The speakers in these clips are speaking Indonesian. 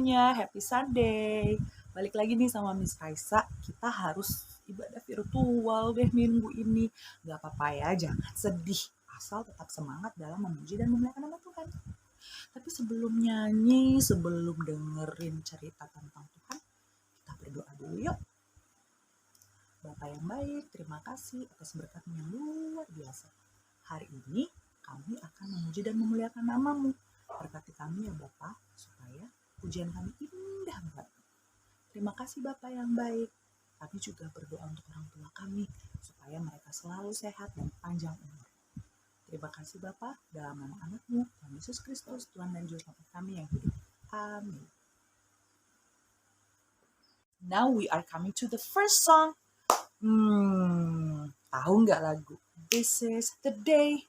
semuanya, happy Sunday. Balik lagi nih sama Miss Raisa, kita harus ibadah virtual deh minggu ini. Gak apa-apa ya, jangan sedih. Asal tetap semangat dalam memuji dan memuliakan nama Tuhan. Tapi sebelum nyanyi, sebelum dengerin cerita tentang Tuhan, kita berdoa dulu yuk. Bapak yang baik, terima kasih atas berkat-Mu yang luar biasa. Hari ini kami akan memuji dan memuliakan nama-Mu. Berkati kami ya Bapak, supaya pujian kami indah banget. Terima kasih Bapak yang baik. Kami juga berdoa untuk orang tua kami, supaya mereka selalu sehat dan panjang umur. Terima kasih Bapak, dalam nama anak-Mu, Tuhan Yesus Kristus, Tuhan dan Juru Selamat kami yang hidup. Amin. Now we are coming to the first song. Tahu nggak lagu? This is the day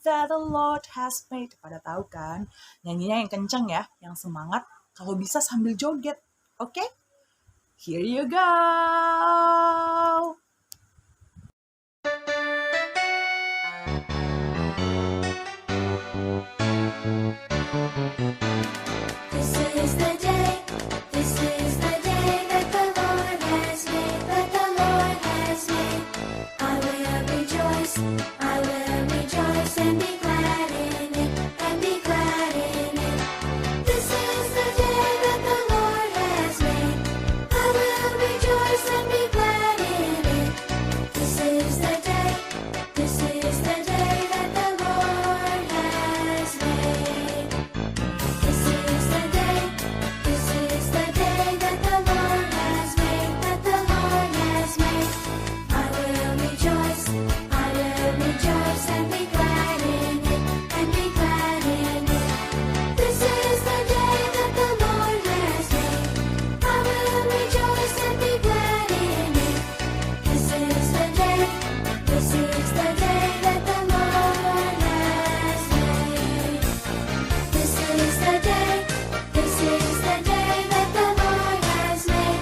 that the Lord has made. Pada tahu kan? Nyanyinya yang kenceng ya, yang semangat. Kalau bisa sambil joget, oke? Here you go. This is the day that the Lord has made, I will rejoice and be glad in it, This is the day that the Lord has made, I will rejoice and be glad in it. This is the day that the Lord has made. This is the day that the Lord has made, I will rejoice and be glad in it, This is the day that the Lord has made, I will rejoice and be glad in it. This is the day that the Lord has made. This is the day that the Lord has made,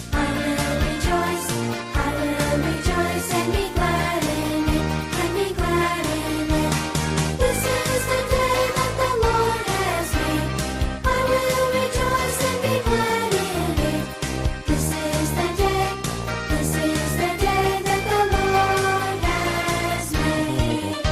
I will rejoice and be glad in it, This is the day that the Lord has made, I will rejoice and be glad in it. This is the day that the Lord has made.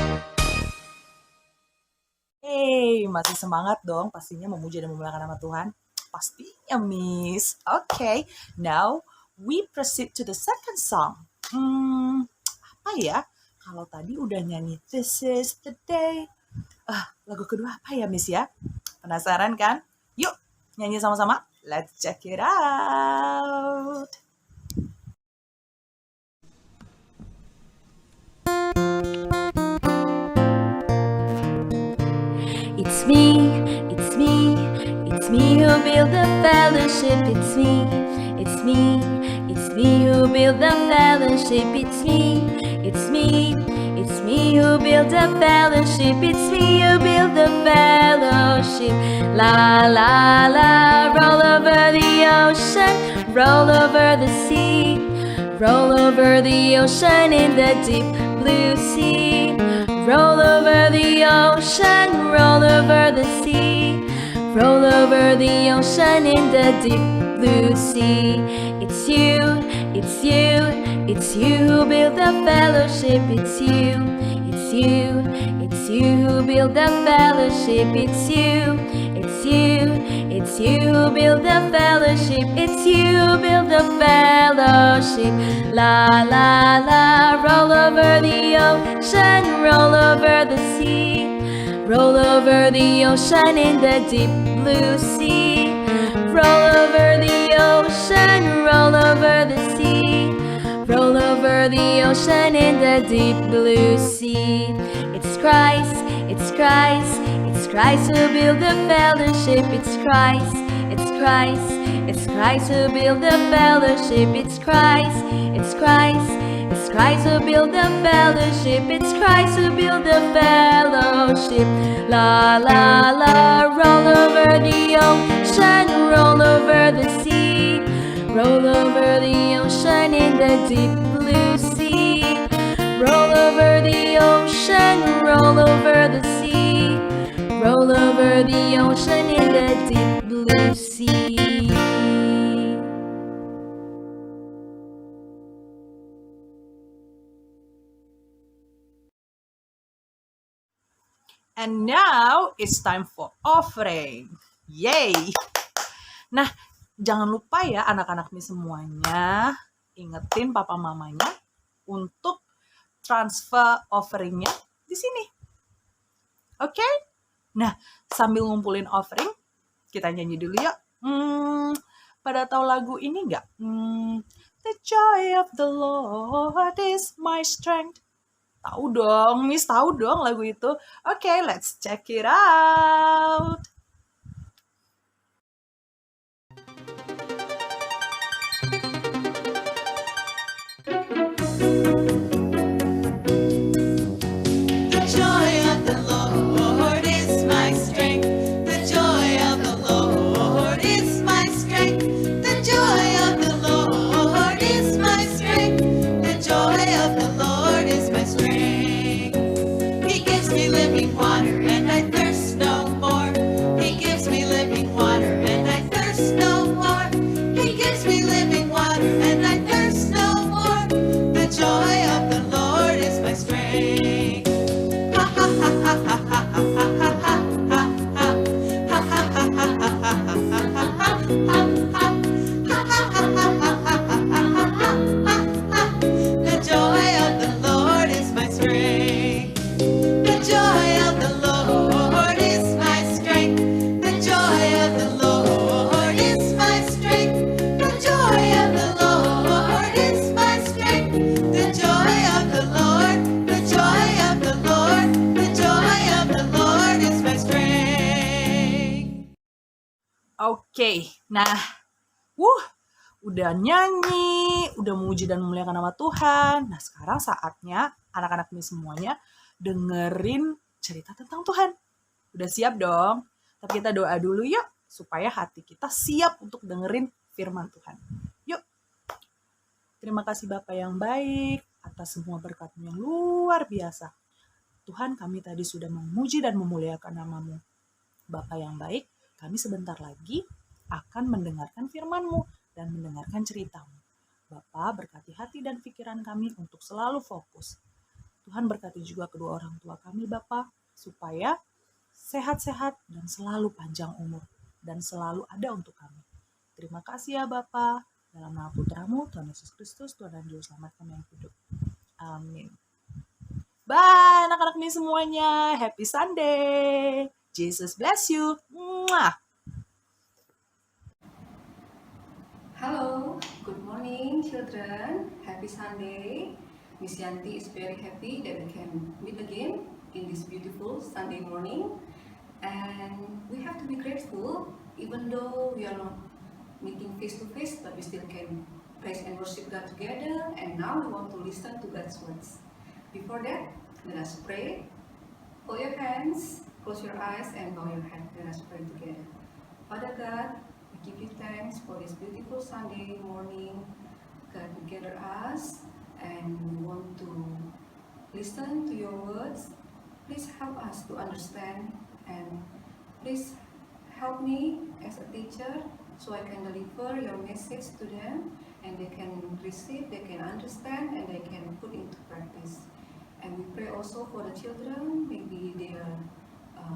Hey, masih semangat dong pastinya memuji dan memuliakan nama Tuhan? Pastinya, Miss. Okay, now we proceed to the second song. Apa ya? Kalau tadi udah nyanyi This is the day. Lagu kedua apa ya, Miss ya? Penasaran kan? Yuk, nyanyi sama-sama. Let's check it out. It's me who build the fellowship. It's me who build the fellowship. It's me who build the fellowship. It's me who build the fellowship. La la la, roll over the ocean, roll over the sea, roll over the ocean in the deep blue sea. Roll over the ocean, roll over the sea, roll over the ocean in the deep blue sea. It's you who build the fellowship. It's you who build the fellowship. It's you who build the fellowship. It's you who build the fellowship. La la la, roll over the ocean, roll over the sea, roll over the ocean in the deep blue sea. Roll over the ocean, roll over the sea, roll over the ocean in the deep blue sea. It's Christ who build the fellowship. It's Christ who build the fellowship. It's Christ who build the fellowship. It's Christ who build the fellowship. La la la, roll over the ocean, roll over the sea, roll over the ocean in the deep blue sea. Roll over the ocean, roll over the sea, roll over over the ocean in the deep blue sea. And now it's time for offering. Yay! Nah, jangan lupa ya anak-anak nih semuanya, ingetin papa mamanya untuk transfer offeringnya di sini. Oke? Nah, sambil ngumpulin offering, kita nyanyi dulu yuk. Pada tahu lagu ini nggak? The joy of the Lord is my strength. Tahu dong, Miss tahu dong lagu itu. Oke, let's check it out. The joy of the Lord is my strength. The joy of the Lord is my strength. The joy of the Lord is my strength. The joy of the Lord is my strength. He gives me living water and I thirst no more. He gives me living water and I thirst no more. He gives me living water and I thirst no more. The joy of the Lord is my strength. Ha ha ha ha ha ha ha ha ha ha ha. Ha ha ha ha ha ha ha ha ha ha ha. Ha ha ha ha ha ha ha ha ha. The joy of the Lord is my strength. The joy of the Lord is my strength. The joy of the Lord is my strength. The joy of the Lord is my strength. The joy of the Lord, the joy of the Lord, the joy of the Lord is my strength. Oke, nah, udah nyanyi, udah memuji dan memuliakan nama Tuhan. Nah, sekarang saatnya anak-anak ini semuanya dengerin cerita tentang Tuhan. Udah siap dong? Tapi kita doa dulu yuk, supaya hati kita siap untuk dengerin firman Tuhan. Yuk. Terima kasih Bapak yang baik atas semua berkat yang luar biasa. Tuhan, kami tadi sudah memuji dan memuliakan nama-Mu. Bapak yang baik, kami sebentar lagi akan mendengarkan firman-Mu dan mendengarkan cerita-Mu. Bapak berkati hati dan pikiran kami untuk selalu fokus. Tuhan berkati juga kedua orang tua kami, Bapak, supaya sehat-sehat dan selalu panjang umur dan selalu ada untuk kami. Terima kasih ya Bapak. Dalam nama Putra-Mu, Tuhan Yesus Kristus, Tuhan dan Juru Selamat kami yang hidup. Amin. Bye anak-anak ini semuanya. Happy Sunday. Jesus bless you. Mwah. Hello, good morning children. Happy Sunday. Miss Yanti is very happy that we can meet again in this beautiful Sunday morning. And we have to be grateful even though we are not meeting face to face, but we still can praise and worship God together. And now we want to listen to God's words. Before that, let us pray. Hold your hands, close your eyes and bow your head. Let us pray together. Father God, we give you thanks for this beautiful Sunday morning. God, you gather us and we want to listen to your words. Please help us to understand and please help me as a teacher so I can deliver your message to them and they can receive, they can understand and they can put into practice. And we pray also for the children, maybe they are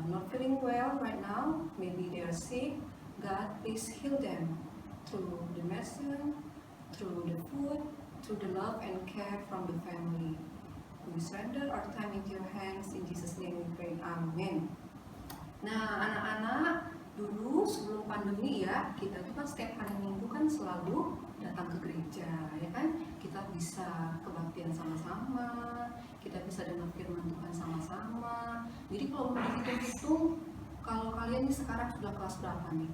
not feeling well right now, maybe they are sick. God, please heal them through the medicine, through the food, through the love and care from the family. We surrender our time into your hands. In Jesus' name we pray. Amen. Nah, anak-anak, dulu sebelum pandemi ya, kita tuh kan setiap hari Minggu kan selalu datang ke gereja, ya kan? Kita bisa kebaktian sama-sama, kita bisa dengar firman Tuhan sama-sama. Jadi kalau mau dihitung-hitung, kalau kalian nih sekarang sudah kelas berapa nih?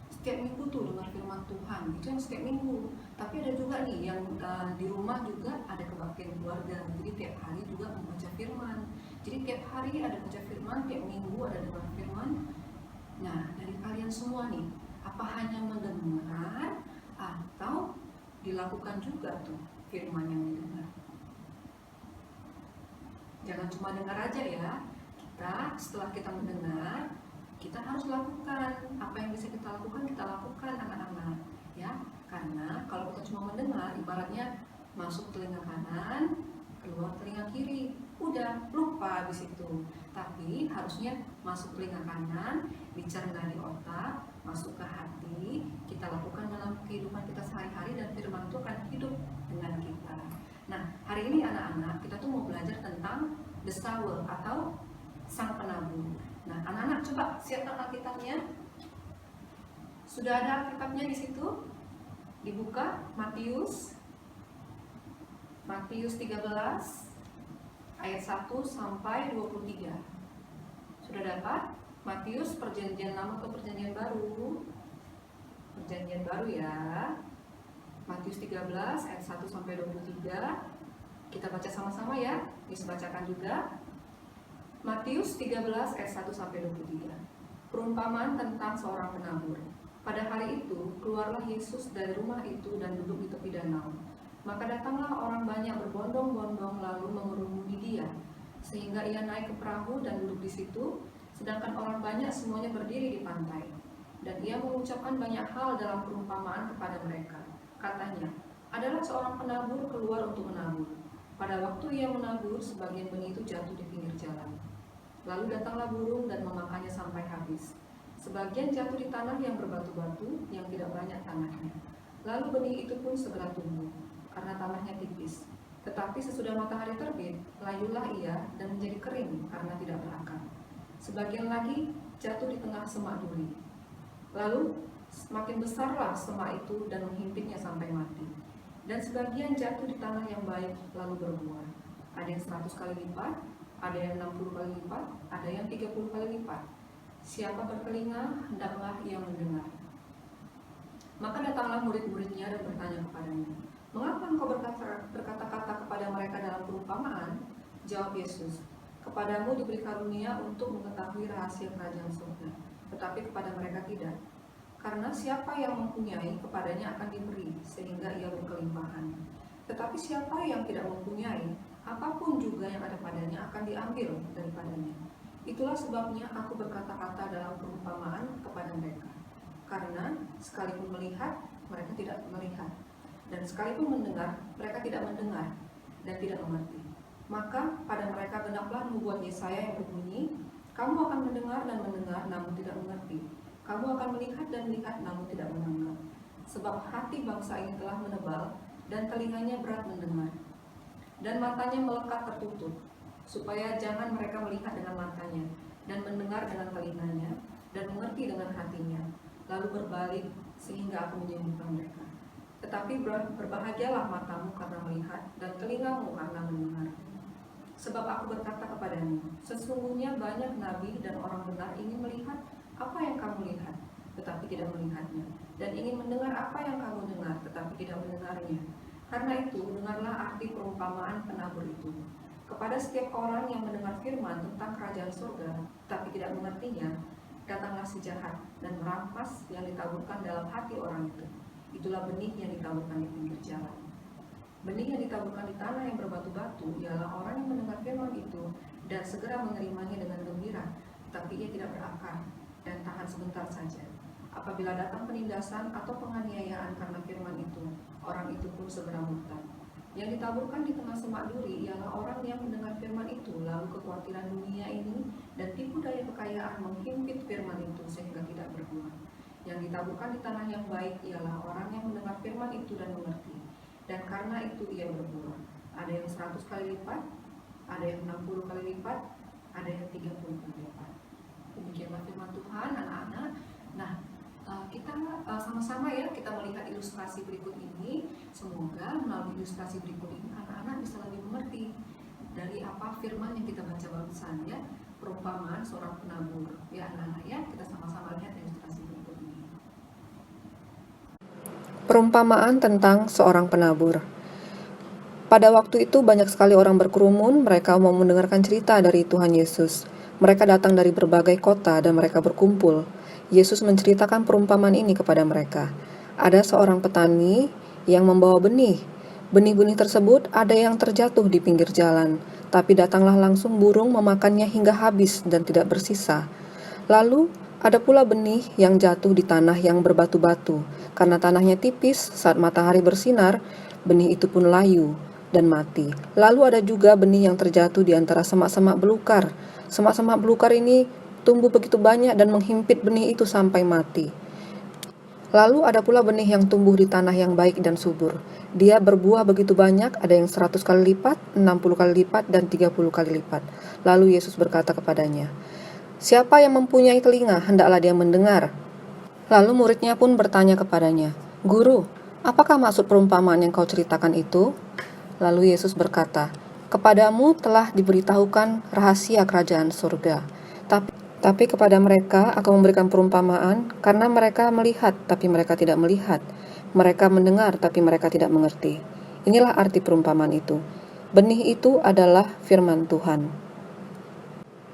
Setiap minggu tuh dengar firman Tuhan, itu yang setiap minggu. Tapi ada juga nih yang di rumah juga ada kebaktian keluarga, jadi tiap hari juga membaca firman. Jadi tiap hari ada baca firman, tiap minggu ada dengar firman. Nah, dari kalian semua nih, apa hanya mendengar atau dilakukan juga tuh firman yang didengar? Jangan cuma dengar aja ya. Setelah kita mendengar, kita cuma mendengar, ibaratnya masuk telinga kanan, keluar telinga kiri, udah lupa habis itu. Tapi harusnya masuk telinga kanan, dicerna di otak, masuk ke hati, kita lakukan dalam kehidupan kita sehari-hari, dan firman itu akan hidup dengan kita. Nah, hari ini anak-anak, kita tuh mau belajar tentang the sower atau sang penabur. Nah, anak-anak coba siapkan Alkitabnya. Sudah ada Alkitabnya di situ? Dibuka Matius 13 ayat 1 sampai 23. Sudah dapat? Matius perjanjian lama atau perjanjian baru? Perjanjian baru ya. Matius 13 ayat 1 sampai 23. Kita baca sama-sama ya. Dibacakan juga. Matius 13 ayat 1 sampai 23. Perumpamaan tentang seorang penabur. Pada hari itu, keluarlah Yesus dari rumah itu dan duduk di tepi danau. Maka datanglah orang banyak berbondong-bondong lalu mengerumuni dia, sehingga ia naik ke perahu dan duduk di situ, sedangkan orang banyak semuanya berdiri di pantai. Dan ia mengucapkan banyak hal dalam perumpamaan kepada mereka. Katanya, adalah seorang penabur keluar untuk menabur. Pada waktu ia menabur, sebagian benih itu jatuh di pinggir jalan. Lalu datanglah burung dan memakannya sampai habis. Sebagian jatuh di tanah yang berbatu-batu, yang tidak banyak tanahnya. Lalu benih itu pun segera tumbuh, karena tanahnya tipis. Tetapi sesudah matahari terbit, layulah ia dan menjadi kering karena tidak berakar. Sebagian lagi jatuh di tengah semak duri. Lalu semakin besarlah semak itu dan menghimpitnya sampai mati. Dan sebagian jatuh di tanah yang baik lalu berbuah. Ada yang 100 kali lipat, ada yang 60 kali lipat, ada yang 30 kali lipat. Siapa bertelinga, hendaklah ia mendengar. Maka datanglah murid-muridnya dan bertanya kepadanya, mengapa engkau berkata-kata kepada mereka dalam perumpamaan? Jawab Yesus, kepadamu diberi karunia untuk mengetahui rahasia kerajaan surga, tetapi kepada mereka tidak. Karena siapa yang mempunyai, kepadanya akan diberi, sehingga ia berkelimpahan. Tetapi siapa yang tidak mempunyai, apapun juga yang ada padanya akan diambil daripadanya. Itulah sebabnya aku berkata-kata dalam perumpamaan kepada mereka. Karena sekalipun melihat, mereka tidak melihat. Dan sekalipun mendengar, mereka tidak mendengar dan tidak mengerti. Maka pada mereka genaplah nubuat Yesaya yang berbunyi, kamu akan mendengar dan mendengar, namun tidak mengerti. Kamu akan melihat dan melihat, namun tidak menangkap. Sebab hati bangsa ini telah menebal, dan telinganya berat mendengar, dan matanya melekat tertutup, supaya jangan mereka melihat dengan matanya, dan mendengar dengan telinganya, dan mengerti dengan hatinya, lalu berbalik, sehingga aku menyembuhkan mereka. Tetapi berbahagialah matamu karena melihat, dan telingamu karena mendengar. Sebab aku berkata kepadamu, sesungguhnya banyak nabi dan orang benar ingin melihat apa yang kamu lihat, tetapi tidak melihatnya, dan ingin mendengar apa yang kamu dengar, tetapi tidak mendengarnya. Karena itu, dengarlah arti perumpamaan penabur itu. Kepada setiap orang yang mendengar firman tentang kerajaan surga, tetapi tidak mengertinya, datanglah si jahat dan merampas yang ditaburkan dalam hati orang itu. Itulah benih yang ditaburkan di pinggir jalan. Benih yang ditaburkan di tanah yang berbatu-batu ialah orang yang mendengar firman itu dan segera menerimanya dengan gembira, tetapi ia tidak berakar dan tahan sebentar saja. Apabila datang penindasan atau penganiayaan karena firman itu, orang itu pun segera murtad. Yang ditaburkan di tengah semak duri ialah orang yang mendengar firman itu, lalu kekhawatiran dunia ini dan tipu daya kekayaan menghimpit firman itu sehingga tidak berbuah. Yang ditaburkan di tanah yang baik ialah orang yang mendengar firman itu dan mengerti, dan karena itu ia berbuah. Ada yang 100 kali lipat, ada yang 60 kali lipat, ada yang 30 kali lipat. Demikianlah firman Tuhan, anak-anak. Nah, kita sama-sama ya, kita melihat ilustrasi berikut ini. Semoga melalui ilustrasi berikut ini anak-anak bisa lebih mengerti dari apa firman yang kita baca barusan ya, perumpamaan seorang penabur. Ya anak-anak ya, kita sama-sama lihat ilustrasi berikut ini. Perumpamaan tentang seorang penabur. Pada waktu itu banyak sekali orang berkerumun, mereka mau mendengarkan cerita dari Tuhan Yesus. Mereka datang dari berbagai kota dan mereka berkumpul. Yesus menceritakan perumpamaan ini kepada mereka. Ada seorang petani yang membawa benih. Benih-benih tersebut ada yang terjatuh di pinggir jalan, tapi datanglah langsung burung memakannya hingga habis dan tidak bersisa. Lalu Ada pula benih yang jatuh di tanah yang berbatu-batu. Karena tanahnya tipis, saat matahari bersinar, benih itu pun layu dan mati. Lalu ada juga benih yang terjatuh di antara semak-semak belukar. Semak-semak belukar ini tumbuh begitu banyak dan menghimpit benih itu sampai mati. Lalu ada pula benih yang tumbuh di tanah yang baik dan subur. Dia berbuah begitu banyak, ada yang 100 kali lipat, 60 kali lipat, dan 30 kali lipat. Lalu Yesus berkata kepadanya, "Siapa yang mempunyai telinga, hendaklah dia mendengar." Lalu muridnya pun bertanya kepadanya, "Guru, apakah maksud perumpamaan yang kau ceritakan itu?" Lalu Yesus berkata, "Kepadamu telah diberitahukan rahasia kerajaan surga. Tapi kepada mereka aku memberikan perumpamaan, karena mereka melihat tapi mereka tidak melihat. Mereka mendengar tapi mereka tidak mengerti." Inilah arti perumpamaan itu. Benih itu adalah firman Tuhan.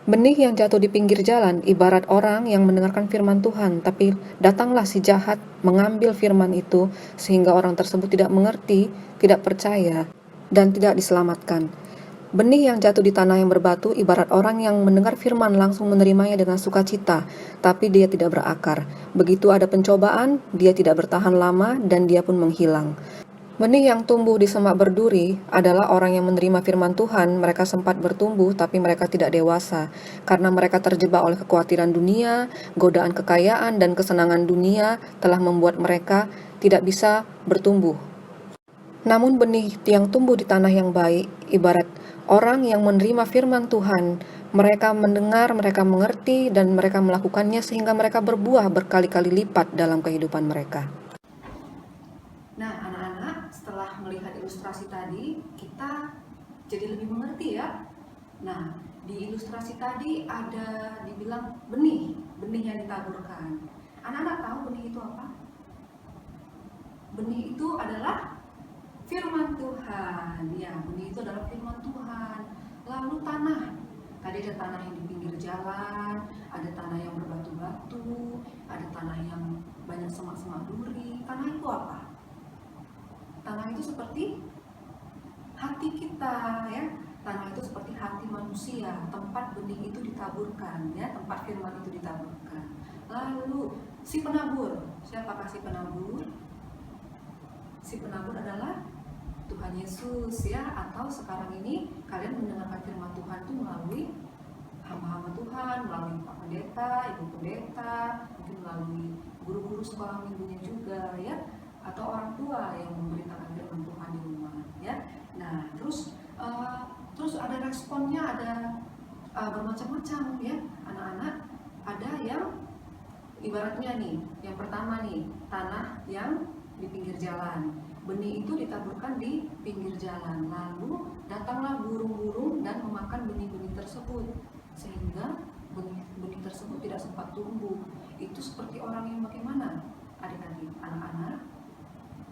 Benih yang jatuh di pinggir jalan ibarat orang yang mendengarkan firman Tuhan, tapi datanglah si jahat mengambil firman itu sehingga orang tersebut tidak mengerti, tidak percaya, dan tidak diselamatkan. Benih yang jatuh di tanah yang berbatu ibarat orang yang mendengar firman langsung menerimanya dengan sukacita, tapi dia tidak berakar. Begitu ada pencobaan, dia tidak bertahan lama dan dia pun menghilang. Benih yang tumbuh di semak berduri adalah orang yang menerima firman Tuhan. Mereka sempat bertumbuh tapi mereka tidak dewasa, karena mereka terjebak oleh kekhawatiran dunia, godaan kekayaan dan kesenangan dunia telah membuat mereka tidak bisa bertumbuh. Namun benih yang tumbuh di tanah yang baik ibarat orang yang menerima firman Tuhan. Mereka mendengar, mereka mengerti, dan mereka melakukannya sehingga mereka berbuah berkali-kali lipat dalam kehidupan mereka. Nah, anak-anak, setelah melihat ilustrasi tadi, kita jadi lebih mengerti ya. Nah, di ilustrasi tadi ada dibilang benih yang ditaburkan. Anak-anak tahu benih itu apa? Benih itu adalah firman Tuhan. Ya, benih itu adalah firman Tuhan. Lalu tanah. Tadi ada tanah yang di pinggir jalan, ada tanah yang berbatu-batu, ada tanah yang banyak semak-semak duri. Tanah itu apa? Tanah itu seperti hati kita, ya. Tanah itu seperti hati manusia, tempat benih itu ditaburkan, ya, tempat firman itu ditaburkan. Lalu si penabur, siapakah si penabur? Si penabur adalah Tuhan Yesus, ya. Atau sekarang ini kalian mendengarkan firman Tuhan itu melalui hamba-hamba Tuhan, melalui Pak Pendeta, Ibu Pendeta, mungkin melalui guru-guru sekolah minggunya juga, ya, atau orang tua yang memberitakan firman Tuhan di rumah, ya. Nah, terus ada responnya, ada bermacam-macam, ya, anak-anak. Ada yang ibaratnya nih, yang pertama nih, tanah yang di pinggir jalan. Benih itu ditaburkan di pinggir jalan, lalu datanglah burung-burung dan memakan benih-benih tersebut, sehingga benih tersebut tidak sempat tumbuh. Itu seperti orang yang bagaimana, adik-adik, anak-anak?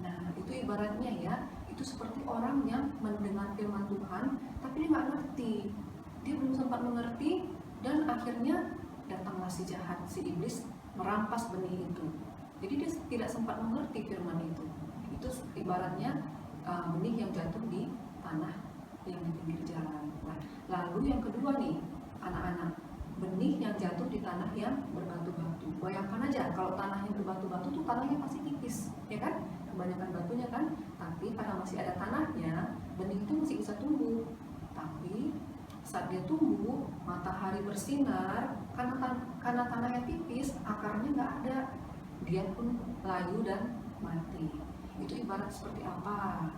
Nah, itu ibaratnya ya, itu seperti orang yang mendengar firman Tuhan, tapi dia nggak ngerti, dia belum sempat mengerti, dan akhirnya datanglah si jahat, si iblis merampas benih itu. Jadi dia tidak sempat mengerti firman itu. Itu ibaratnya benih yang jatuh di tanah yang di pinggir jalan. Nah, lalu yang kedua nih, anak-anak, benih yang jatuh di tanah yang berbatu-batu. Bayangkan aja kalau tanah yang berbatu-batu tuh tanahnya pasti tipis, ya kan? Kebanyakan batunya kan, tapi karena masih ada tanahnya, benih itu masih bisa tumbuh. Tapi saat dia tumbuh, matahari bersinar, karena tanahnya tipis, akarnya nggak ada, dia pun layu dan mati. Itu ibarat seperti apa?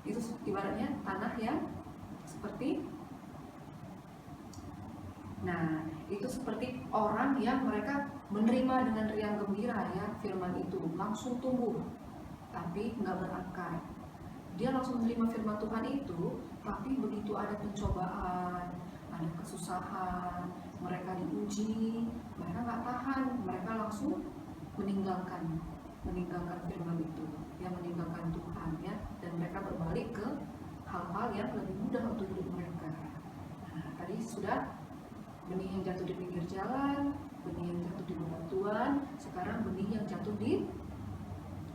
Itu ibaratnya tanah yang seperti, nah, itu seperti orang yang mereka menerima dengan riang gembira, ya, firman itu langsung tumbuh, tapi nggak berakar. Dia langsung menerima firman Tuhan itu, tapi begitu ada pencobaan, ada kesusahan, mereka diuji, mereka nggak tahan, mereka langsung meninggalkan firman itu, yang meninggalkan Tuhan, ya, dan mereka berbalik ke hal-hal yang lebih mudah untuk hidup mereka. Nah, tadi sudah benih yang jatuh di pinggir jalan, benih yang jatuh di bebatuan, sekarang benih yang jatuh di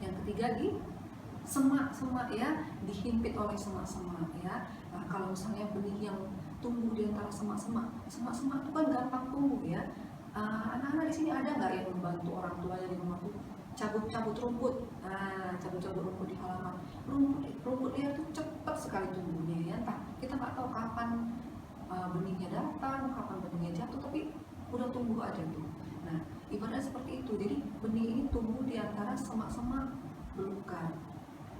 yang ketiga di semak-semak, ya, dihimpit oleh semak-semak, ya. Nah, kalau misalnya benih yang tumbuh di antara semak-semak itu kan gampang tumbuh, ya. Anak-anak di sini ada nggak yang membantu orang tuanya di rumah tuh cabut-cabut rumput? Nah, cabut-cabut rumput di halaman. Rumput dia tuh cepat sekali tumbuhnya ya. Entah kita nggak tahu kapan benihnya datang, kapan benihnya jatuh, tapi udah tumbuh aja tuh. Nah, ibaratnya seperti itu. Jadi benih ini tumbuh di antara semak-semak belukar.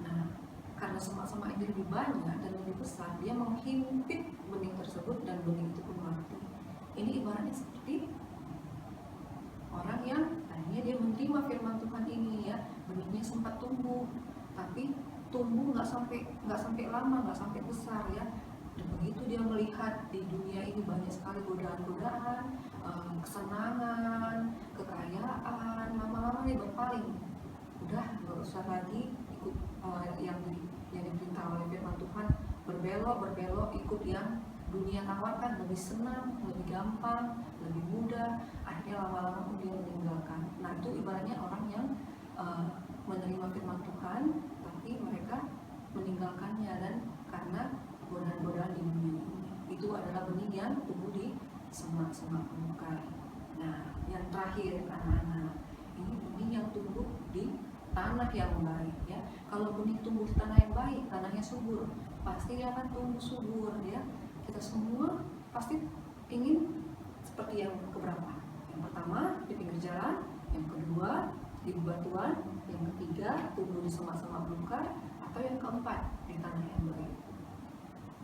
Nah, karena semak-semak ini lebih banyak dan lebih besar, dia menghimpit benih tersebut dan benih itu pun mati. Ini ibaratnya seperti orang yang tadinya dia menerima firman Tuhan ini ya, benihnya sempat tumbuh, tapi tumbuh nggak sampai lama, nggak sampai besar ya. Dan begitu dia melihat di dunia ini banyak sekali godaan-godaan, kesenangan, kekayaan, lama-lama dia berpaling. Udah nggak usah lagi ikut yang diperintah oleh firman Tuhan, berbelok ikut yang dunia tawarkan, lebih senang, lebih gampang, lebih mudah. Akhirnya lama-lama pun dia meninggalkan. Nah, itu ibaratnya orang yang menerima firman Tuhan, tapi mereka meninggalkannya dan karena godaan-godaan di dunia ini. Itu adalah benih yang tumbuh di semak-semak belukar. Nah, yang terakhir anak-anak, ini benih yang tumbuh di tanah yang baik ya. Kalau benih tumbuh di tanah yang baik, tanahnya subur, pasti dia akan tumbuh subur ya. Kita semua pasti ingin seperti yang keberapa? Yang pertama di pinggir jalan, yang kedua di bebatuan, yang ketiga tumbuh di semak-semak belukar, atau yang keempat di tanah yang baik.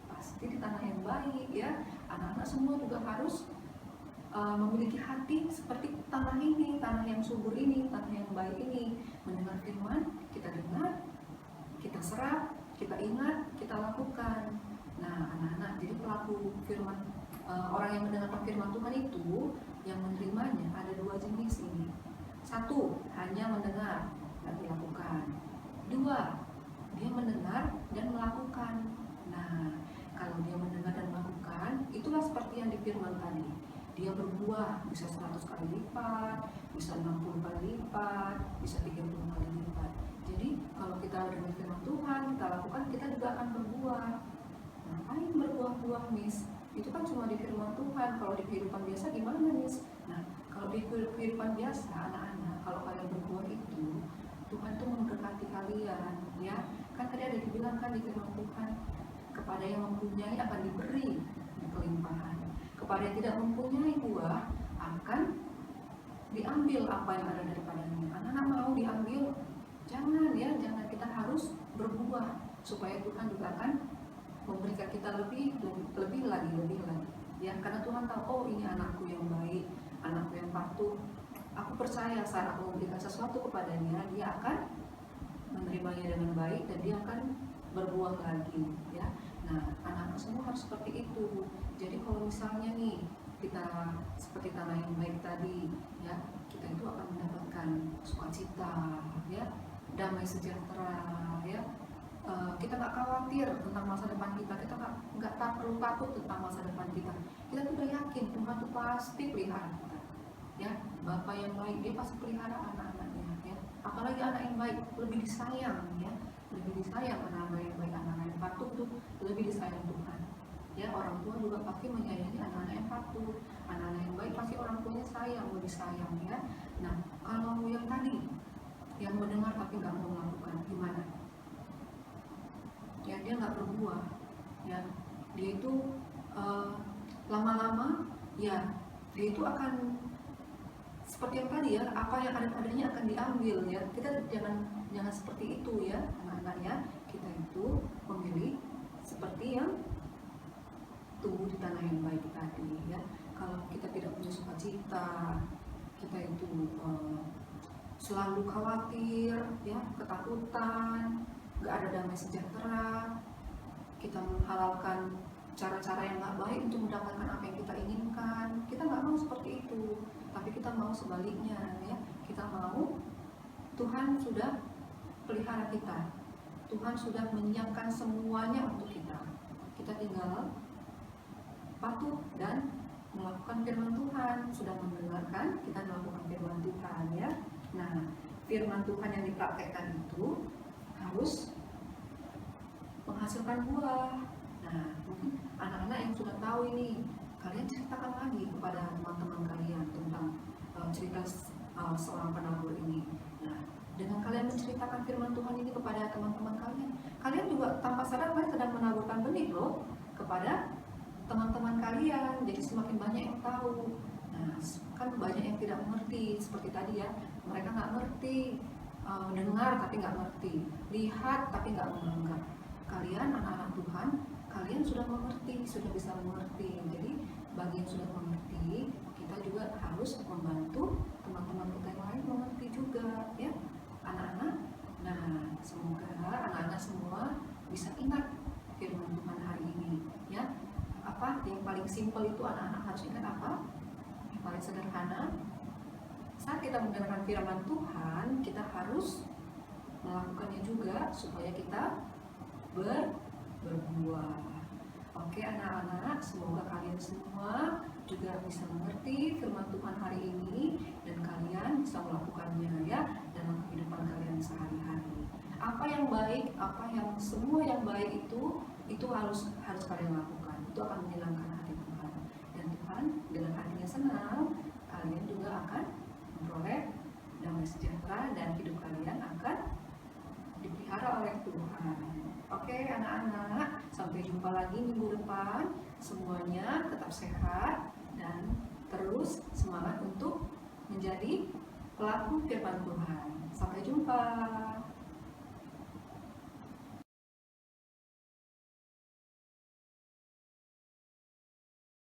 Pasti di tanah yang baik ya. Anak-anak semua juga harus memiliki hati seperti tanah ini, tanah yang subur ini, tanah yang baik ini. Mendengar firman, kita dengar, kita serap, kita ingat, kita lakukan. Nah, anak-anak, jadi pelaku firman, orang yang mendengarkan firman Tuhan itu, yang menerimanya ada dua jenis ini. Satu, hanya mendengar dan dilakukan. Dua, dia mendengar dan melakukan. Nah, kalau dia mendengar dan melakukan, itulah seperti yang di firman tadi. Dia berbuah, bisa 100 kali lipat, bisa 60 kali lipat, bisa 30 kali lipat. Jadi, kalau kita dengar firman Tuhan, kita lakukan, kita juga akan berbuah. Ngapain berbuah-buah, Miss? Itu kan cuma di firman Tuhan. Kalau di kehidupan biasa gimana, Miss? Nah, kalau di kehidupan biasa, anak-anak, kalau kalian berbuah itu, Tuhan tuh memberkati kalian, ya. Kan tadi ada dibilang kan di firman Tuhan, kepada yang mempunyai akan diberi kelimpahan. Kepada yang tidak mempunyai buah akan diambil apa yang ada daripadanya. Anak-anak mau diambil? Jangan ya, jangan. Kita harus berbuah supaya Tuhan juga akan memberikan kita lebih lagi ya, karena Tuhan tahu, oh ini anakku yang baik, anakku yang patuh, aku percaya saat aku memberikan sesuatu kepadanya, dia akan menerimanya dengan baik dan dia akan berbuah lagi ya. Nah, anak-anak semua harus seperti itu. Jadi kalau misalnya nih kita seperti tanah yang baik tadi ya, kita itu akan mendapatkan sukacita ya, damai sejahtera ya. Kita nggak khawatir tentang masa depan kita nggak perlu takut tentang masa depan kita sudah yakin Tuhan tuh pasti pelihara kita ya. Bapak yang baik, dia pasti pelihara anak-anaknya ya. Apalagi anak yang baik lebih disayang ya, lebih disayang. Anak yang baik, anak yang patuh tuh lebih disayang Tuhan ya. Orang tua juga pasti menyayangi anak-anak yang patuh, anak-anak yang baik pasti orang tuanya sayang, lebih sayang ya. Nah, kalau yang tadi yang mendengar tapi nggak mau melakukan, gimana? Ya, dia nggak berbuah ya, dia itu lama-lama ya dia itu akan seperti yang tadi ya, apa yang ada padanya akan diambil ya. Kita jangan seperti itu ya anak-anak ya. Kita itu memilih seperti yang tumbuh di tanah yang baik tadi ya. Kalau kita tidak punya sukacita, kita itu selalu khawatir ya, ketakutan, gak ada damai sejahtera, kita menghalalkan cara-cara yang gak baik untuk mendapatkan apa yang kita inginkan. Kita gak mau seperti itu, tapi kita mau sebaliknya ya. Kita mau Tuhan sudah pelihara kita, Tuhan sudah menyiapkan semuanya untuk kita. Kita tinggal patuh dan melakukan firman Tuhan. Sudah mendengarkan, kita melakukan firman Tuhan ya. Nah, firman Tuhan yang dipraktekkan itu harus menghasilkan buah. Nah, mungkin anak-anak yang sudah tahu ini, kalian ceritakan lagi kepada teman-teman kalian tentang cerita seorang penabur ini. Nah, dengan kalian menceritakan firman Tuhan ini kepada teman-teman kalian, kalian juga tanpa sadar kalian sedang menaburkan benih loh kepada teman-teman kalian. Jadi semakin banyak yang tahu. Nah, kan banyak yang tidak mengerti seperti tadi ya. Mereka nggak ngerti, dengar tapi nggak ngerti, lihat tapi nggak menganggap. Kalian anak-anak Tuhan, kalian sudah mengerti, sudah bisa mengerti. Jadi bagi yang sudah mengerti, kita juga harus membantu teman-teman kita yang lain mengerti juga, ya anak-anak. Nah, semoga anak-anak semua bisa ingat firman Tuhan hari ini, ya. Apa yang paling simpel itu anak-anak harus ingat apa? Yang paling sederhana, saat kita mendengarkan firman Tuhan, kita harus melakukannya juga supaya kita berbuah. Oke anak-anak, semoga kalian semua juga bisa mengerti firman Tuhan hari ini dan kalian bisa melakukannya ya dalam kehidupan kalian sehari-hari. Apa yang baik, semua yang baik itu harus kalian lakukan. Itu akan menyenangkan hati Tuhan. Dan Tuhan dengan hatinya senang, kalian juga akan memperoleh damai sejahtera dan hidup kalian akan dipelihara oleh Tuhan. Oke anak-anak, sampai jumpa lagi minggu depan. Semuanya tetap sehat dan terus semangat untuk menjadi pelaku firman Tuhan. Sampai jumpa.